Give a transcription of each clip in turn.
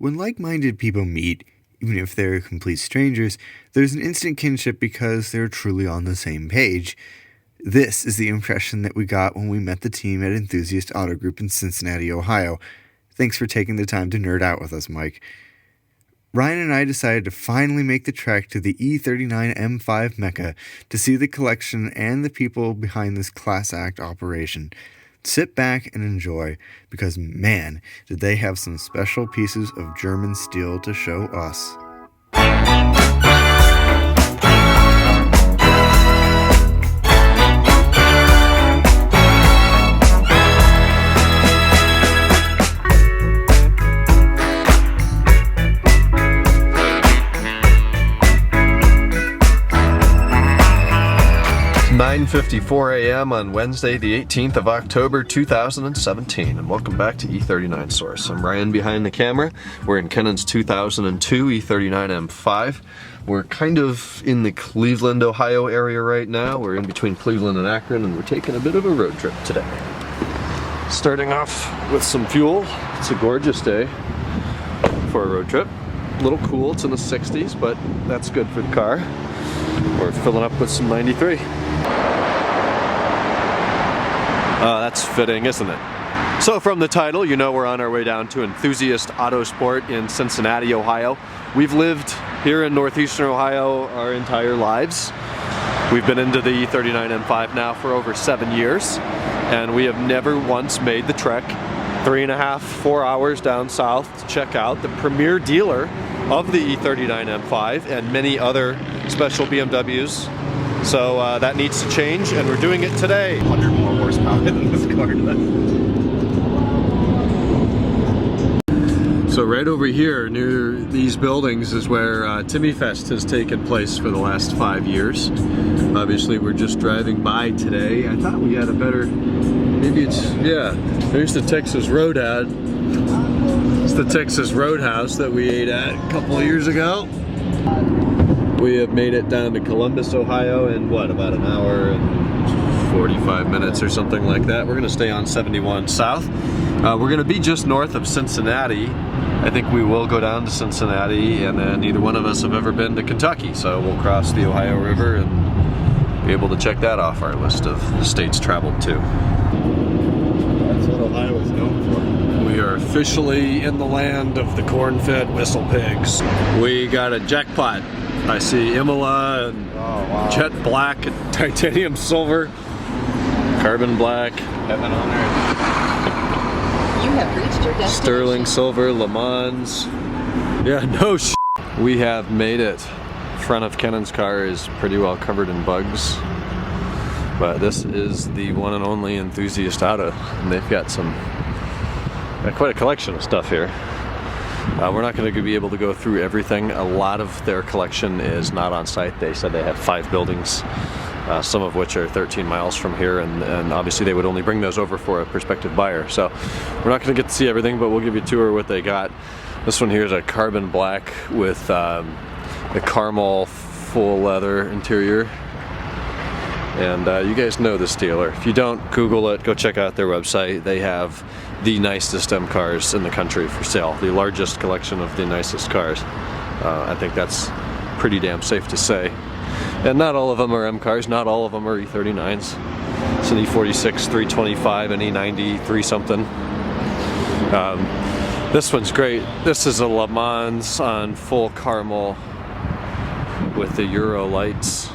When like-minded people meet, even if they're complete strangers, there's an instant kinship because they're truly on the same page. This is the impression that we got when we met the team at Enthusiast Auto Group in Cincinnati, Ohio. Thanks for taking the time to nerd out with us, Mike. Ryan and I decided to finally make the trek to the E39M5 Mecca to see the collection and the people behind this class act operation. Sit back and enjoy, because man, did they have some special pieces of German steel to show us. 9:54 a.m. on Wednesday, the 18th of October, 2017, and welcome back to E39Source. I'm Ryan behind the camera. We're in Kennan's 2002 E39M5. We're kind of in the Cleveland, Ohio area right now. We're in between Cleveland and Akron, and we're taking a bit of a road trip today. Starting off with some fuel. It's a gorgeous day for a road trip. A little cool, it's in the 60s, but that's good for the car. We're filling up with some 93. That's fitting, isn't it? So from the title, you know we're on our way down to Enthusiast Autosport in Cincinnati, Ohio. We've lived here in northeastern Ohio our entire lives. We've been into the E39M5 now for over 7 years, and we have never once made the trek 3.5, 4 hours down south to check out the premier dealer of the E39M5 and many other special BMWs. So that needs to change, and we're doing it today. 100 more horsepower than this car does. So right over here near these buildings is where Timmy Fest has taken place for the last 5 years. Obviously we're just driving by today. I thought we had a better, maybe it's, yeah, there's the Texas Road ad. It's the Texas Roadhouse that we ate at a couple of years ago. We have made it down to Columbus, Ohio in what, about an hour and 45 minutes or something like that. We're gonna stay on 71 South. We're gonna be just north of Cincinnati. I think we will go down to Cincinnati, and then neither one of us have ever been to Kentucky, so we'll cross the Ohio River and be able to check that off our list of states traveled to. That's what Ohio is known for. We are officially in the land of the corn-fed whistle pigs. We got a jackpot. I see Imola and jet black and titanium silver, carbon black, heaven on earth. You have reached your destination. Sterling silver, Le Mans. Yeah, no sh**. We have made it. Front of Kennan's car is pretty well covered in bugs, but this is the one and only Enthusiast Auto, and they've got quite a collection of stuff here. We're not going to be able to go through everything. A lot of their collection is not on site. They said they have 5 buildings, some of which are 13 miles from here, and obviously they would only bring those over for a prospective buyer. So we're not going to get to see everything, but we'll give you a tour of what they got. This one here is a carbon black with the caramel full leather interior. And you guys know this dealer. If you don't, Google it, go check out their website. They have the nicest M cars in the country for sale, the largest collection of the nicest cars. I think that's pretty damn safe to say. And not all of them are M cars, not all of them are E39s. It's an E46, 325, an E90, 3 something. This one's great. This is a Le Mans on full caramel with the Euro lights.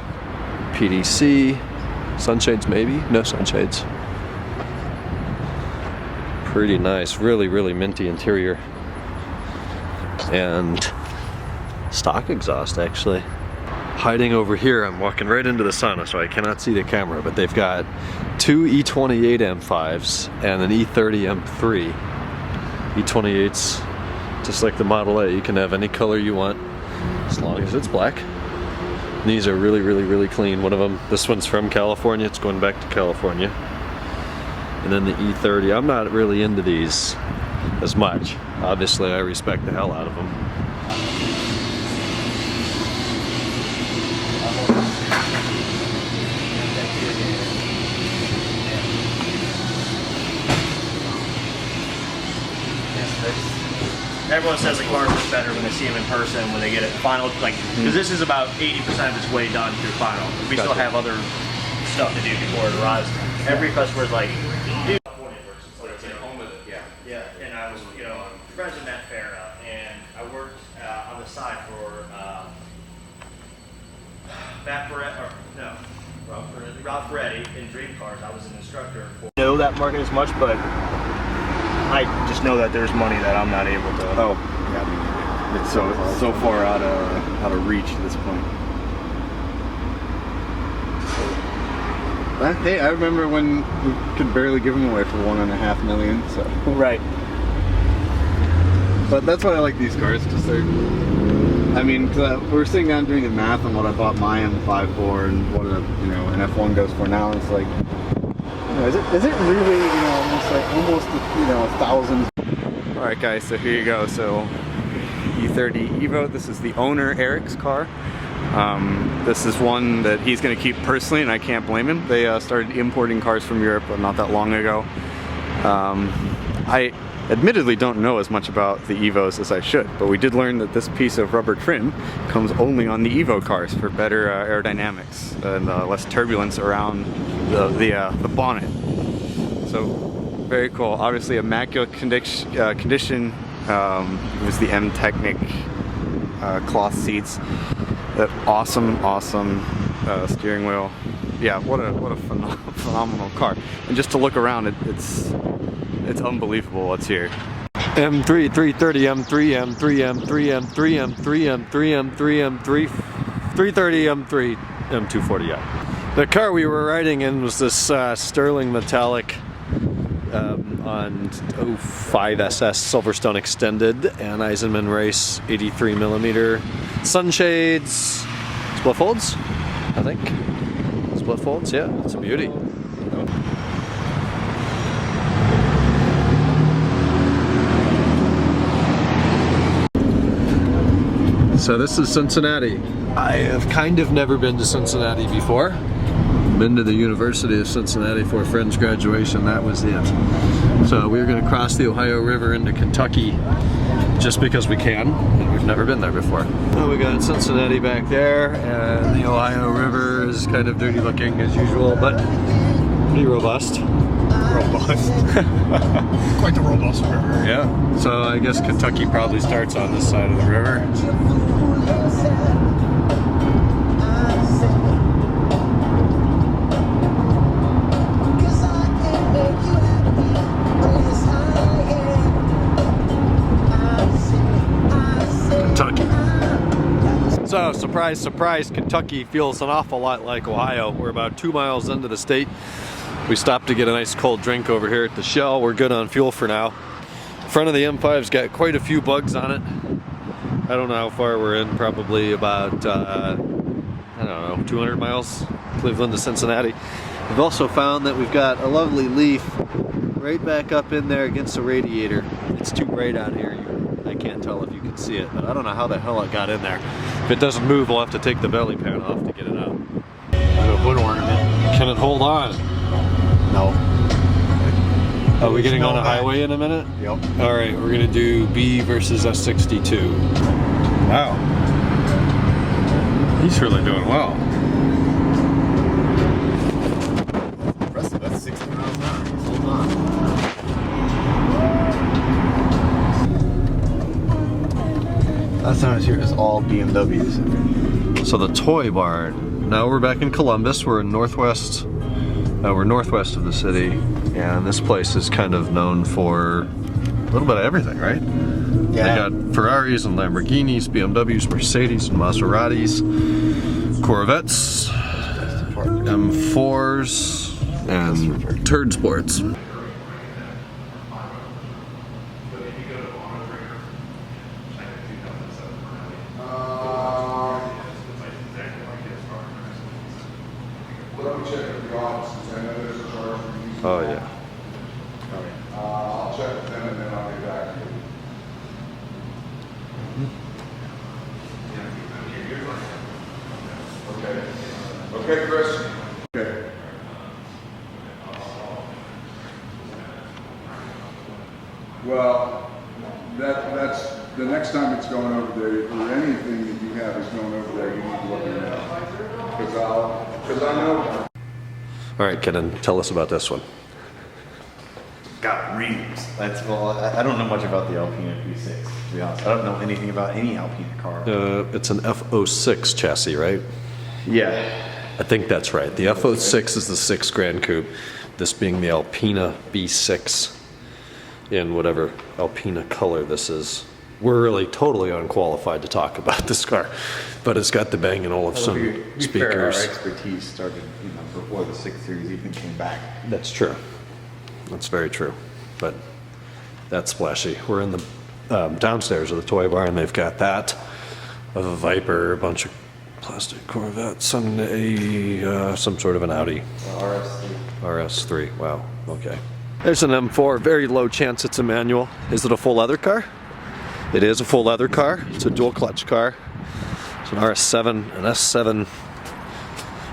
PDC, sunshades maybe? No sunshades. Pretty nice, really, really minty interior. And stock exhaust actually. Hiding over here, I'm walking right into the sun, so I cannot see the camera, but they've got 2 E28 M5s and an E30 M3. E28's just like the Model A, you can have any color you want as long as it's black. These are really, really, really clean. One of them, this one's from California, it's going back to California. And then the E30, I'm not really into these as much. Obviously, I respect the hell out of them. everyone says the cars look better when they see them in person, when they get it final, like, because this is about 80% of its way done through final. We still have other stuff to do before it arrives. Every customer's like, dude. Yeah, and I was, you know, friends with Matt Farah, and I worked on the side for Matt Ferretti, or no, Rob Ferretti in Dream Cars. I was an instructor for. I know that market as much, but I just know that there's money that I'm not able to. Oh, yeah. It's so far out of reach at this point. Hey, I remember when we could barely give them away for $1.5 million. So Right. But that's why I like these cars, because they're. I mean, we were sitting down doing the math on what I bought my M54 and what an F1 goes for now. And it's like, is it really almost 1,000? All right, guys. So here you go. So E30 Evo. This is the owner Eric's car. This is one that he's going to keep personally, and I can't blame him. They started importing cars from Europe not that long ago. I admittedly don't know as much about the Evos as I should, but we did learn that this piece of rubber trim comes only on the Evo cars for better aerodynamics and less turbulence around the bonnet. So very cool. Obviously immaculate condition. It was the M Technic cloth seats. That awesome steering wheel. Yeah, what a phenomenal car. And just to look around, it's unbelievable what's here. M3, 330, M3, M3, M3, M3, M3, M3, M3, M3, 330, M3, M240. Yeah. The car we were riding in was this sterling metallic on 05 SS Silverstone Extended and Eisenman Race 83mm sunshades, split folds, I think. Split folds, yeah, it's a beauty. So this is Cincinnati. I have kind of never been to Cincinnati before. Been to the University of Cincinnati for a friend's graduation, that was it. So we're going to cross the Ohio River into Kentucky just because we can, and we've never been there before. Well, we got Cincinnati back there, and the Ohio River is kind of dirty looking as usual, but pretty robust. Quite the robust river. Yeah, so I guess Kentucky probably starts on this side of the river. So, surprise, surprise, Kentucky feels an awful lot like Ohio. We're about 2 miles into the state. We stopped to get a nice cold drink over here at the Shell. We're good on fuel for now. Front of the M5's got quite a few bugs on it. I don't know how far we're in, probably about, I don't know, 200 miles, Cleveland to Cincinnati. We've also found that we've got a lovely leaf right back up in there against the radiator. It's too bright out here. I can't tell if you can see it, but I don't know how the hell it got in there. If it doesn't move, we'll have to take the belly pan off to get it out. A hood ornament. Can it hold on? No. Are we getting on a highway in a minute? Yep. All right, we're gonna do B versus S62. Wow. He's really doing well. That's 60 miles an hour. Hold on. Last time I was here, it was all BMWs. So the Toy Barn. Now we're back in Columbus. We're in northwest. We're northwest of the city, and this place is kind of known for a little bit of everything, right? Yeah. They got Ferraris and Lamborghinis, BMWs, Mercedes, and Maseratis, Corvettes, M4s, and turd sports. Oh yeah. I'll check with them and then I'll get back to you. Okay. Okay, Chris. Okay. Well, that's next time it's going over there, or anything that you have is going over there, you need to look at it. Because I know. All right, Kennan, tell us about this one. Got rims. That's, well, I don't know much about the Alpina V6, to be honest. I don't know anything about any Alpina car. It's an F06 chassis, right? Yeah. I think that's right. The F06 is the 6 Grand Coupe, this being the Alpina B6 in whatever Alpina color this is. We're really totally unqualified to talk about this car, but it's got the Bang & Olufsen speakers. Our expertise started, before the 6 Series even came back. That's true. That's very true, but that's splashy. We're in the downstairs of the toy bar, and they've got that of a Viper, a bunch of plastic Corvettes, and some sort of an Audi. RS3. RS3, wow, okay. There's an M4, very low chance it's a manual. Is it a full leather car? It is a full leather car. It's a dual clutch car. It's an RS7, an S7.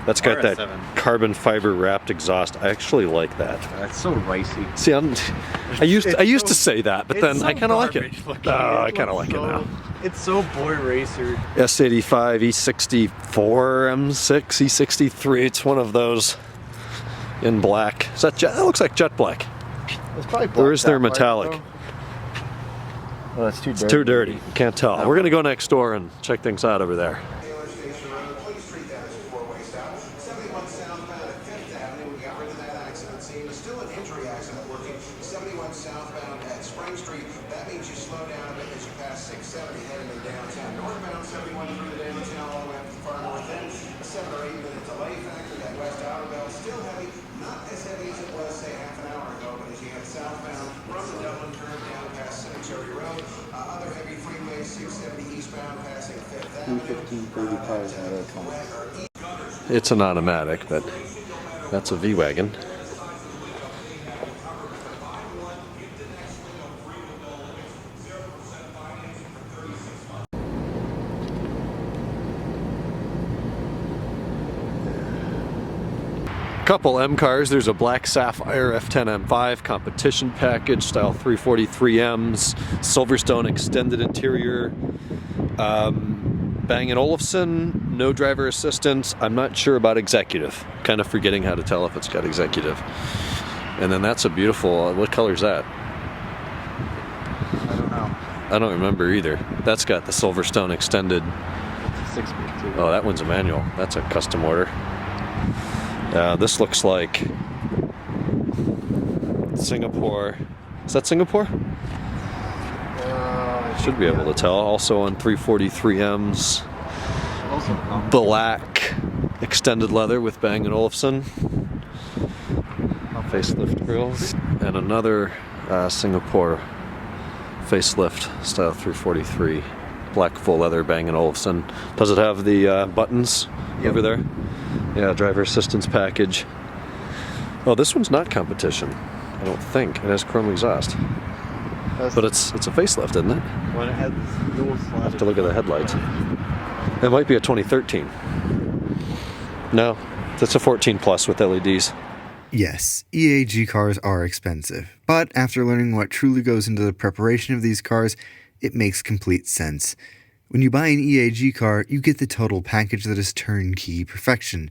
That's got RS7. that carbon fiber wrapped exhaust. I actually like that. That's so ricey. See, I used to say that, but then I kind of like it. Oh, I kind of like it now. It's so boy racer. S85, E64, M6, E63. It's one of those in black. Is that jet? That looks like jet black. It's probably black. Or is there metallic? Oh, that's too dirty. It's too dirty. Can't tell. We're gonna go next door and check things out over there. Southbound at Spring Street. That means you slow down a bit as you pass 670 heading to downtown. Northbound 71 through the downtown all the way up to the far north end. A 7 or 8 minute delay factor. That west outer belt still heavy, not as heavy as it was say half an hour ago, but as you head southbound from the Dublin curve down past Cemetery Road, other heavy freeways 670 eastbound passing 5th Avenue. It's an automatic, but that's a V-Wagon. Couple M cars. There's a black Sapphire F10 M5 competition package, style 343Ms, Silverstone extended interior, Bang & Olufsen, no driver assistance. I'm not sure about executive. Kind of forgetting how to tell if it's got executive. And then that's a beautiful. What color is that? I don't know. I don't remember either. That's got the Silverstone extended. It's a 6-speed too. Oh, that one's a manual. That's a custom order. This looks like Singapore. Is that Singapore? Should be able to tell. Also on 343Ms. Also Black extended leather with Bang & Olufsen. Facelift grills. And another Singapore facelift style 343. Black full leather Bang & Olufsen. Does it have the buttons over there? Yeah, driver assistance package. Oh, this one's not competition. I don't think. It has chrome exhaust. But it's a facelift, isn't it? When it has dual I have to look at the headlights. It might be a 2013. No, that's a 14 plus with LEDs. Yes, EAG cars are expensive, but after learning what truly goes into the preparation of these cars, it makes complete sense. When you buy an EAG car, you get the total package that is turnkey perfection.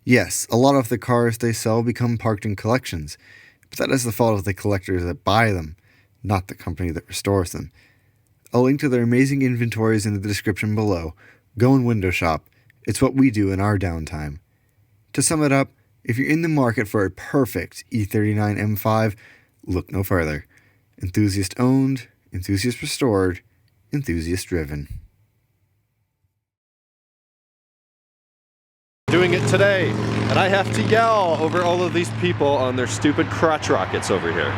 Yes, a lot of the cars they sell become parked in collections, but that is the fault of the collectors that buy them, not the company that restores them. A link to their amazing inventory is in the description below. Go and window shop. It's what we do in our downtime. To sum it up, if you're in the market for a perfect E39 M5, look no further. Enthusiast owned, Enthusiast restored, Enthusiast driven. Doing it today, and I have to yell over all of these people on their stupid crotch rockets over here.